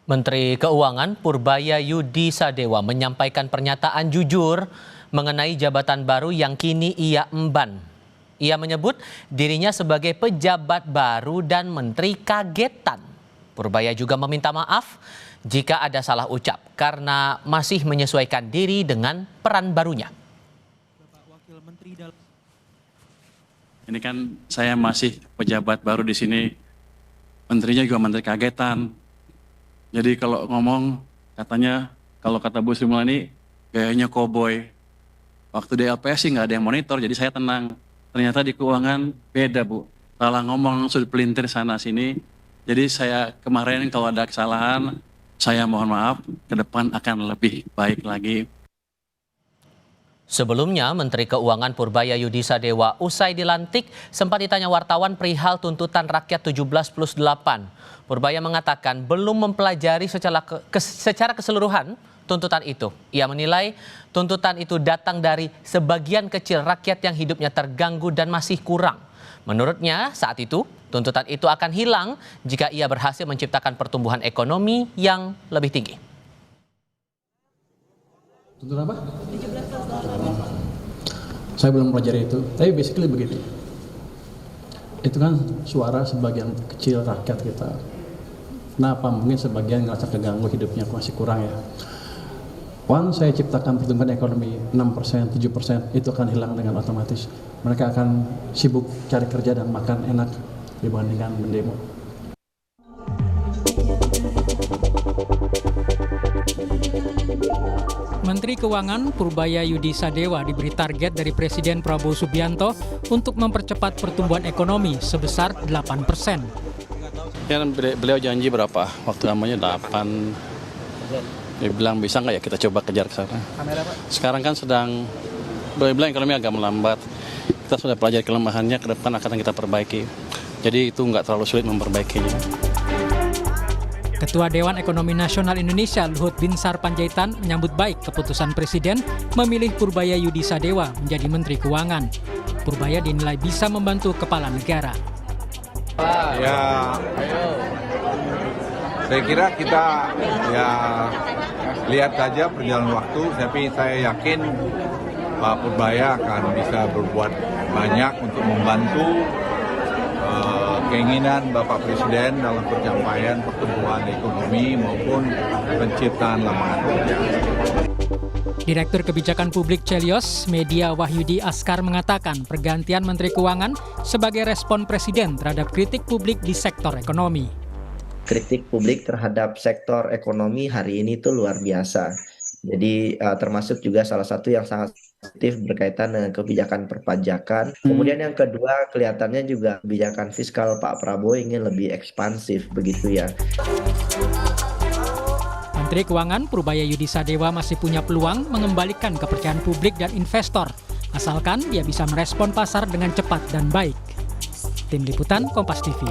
Menteri Keuangan Purbaya Yudi Sadewa menyampaikan pernyataan jujur mengenai jabatan baru yang kini ia emban. Ia menyebut dirinya sebagai pejabat baru dan menteri kagetan. Purbaya juga meminta maaf jika ada salah ucap karena masih menyesuaikan diri dengan peran barunya. Ini kan saya masih pejabat baru di sini, menterinya juga menteri kagetan. Jadi kalau ngomong katanya, kalau kata Bu Sri Mulyani gayanya koboi. Waktu di LPS sih nggak ada yang monitor, jadi saya tenang. Ternyata di keuangan beda Bu, salah ngomong sudut pelintir sana sini. Jadi saya kemarin kalau ada kesalahan, saya mohon maaf, ke depan akan lebih baik lagi. Sebelumnya, Menteri Keuangan Purbaya Yudi Sadewa usai dilantik sempat ditanya wartawan perihal tuntutan rakyat 17+8. Purbaya mengatakan belum mempelajari secara keseluruhan tuntutan itu. Ia menilai tuntutan itu datang dari sebagian kecil rakyat yang hidupnya terganggu dan masih kurang. Menurutnya saat itu tuntutan itu akan hilang jika ia berhasil menciptakan pertumbuhan ekonomi yang lebih tinggi. Tuntutan apa? Saya belum pelajari itu, tapi basically begitu. Itu kan suara sebagian kecil rakyat kita. Kenapa? Mungkin sebagian ngerasa terganggu hidupnya masih kurang ya. Once saya ciptakan pertumbuhan ekonomi 6%, 7%, itu akan hilang dengan otomatis. Mereka akan sibuk cari kerja dan makan enak dibandingkan mendemo. Menteri Keuangan Purbaya Yudi Sadewa diberi target dari Presiden Prabowo Subianto untuk mempercepat pertumbuhan ekonomi sebesar 8%. Ya, beliau janji berapa? Waktu namanya 8. Dia bilang bisa nggak ya kita coba kejar ke sana. Sekarang kan beliau bilang ekonomi agak melambat. Kita sudah pelajari kelemahannya, ke depan akan kita perbaiki. Jadi itu nggak terlalu sulit memperbaikinya. Ketua Dewan Ekonomi Nasional Indonesia Luhut Binsar Panjaitan menyambut baik keputusan Presiden memilih Purbaya Yudi Sadewa menjadi Menteri Keuangan. Purbaya dinilai bisa membantu kepala negara. Ya, saya kira kita lihat saja perjalanan waktu, tapi saya yakin Pak Purbaya akan bisa berbuat banyak untuk membantu keinginan Bapak Presiden dalam pencapaian pertumbuhan ekonomi maupun penciptaan lapangan kerja. Direktur Kebijakan Publik Celios Media Wahyudi Askar mengatakan pergantian Menteri Keuangan sebagai respon Presiden terhadap kritik publik di sektor ekonomi. Kritik publik terhadap sektor ekonomi hari ini itu luar biasa. Jadi termasuk juga salah satu yang sangat positif berkaitan dengan kebijakan perpajakan. Kemudian yang kedua kelihatannya juga kebijakan fiskal Pak Prabowo ingin lebih ekspansif begitu ya. Menteri Keuangan Purbaya Yudi Sadewa masih punya peluang mengembalikan kepercayaan publik dan investor, asalkan dia bisa merespon pasar dengan cepat dan baik. Tim Liputan Kompas TV.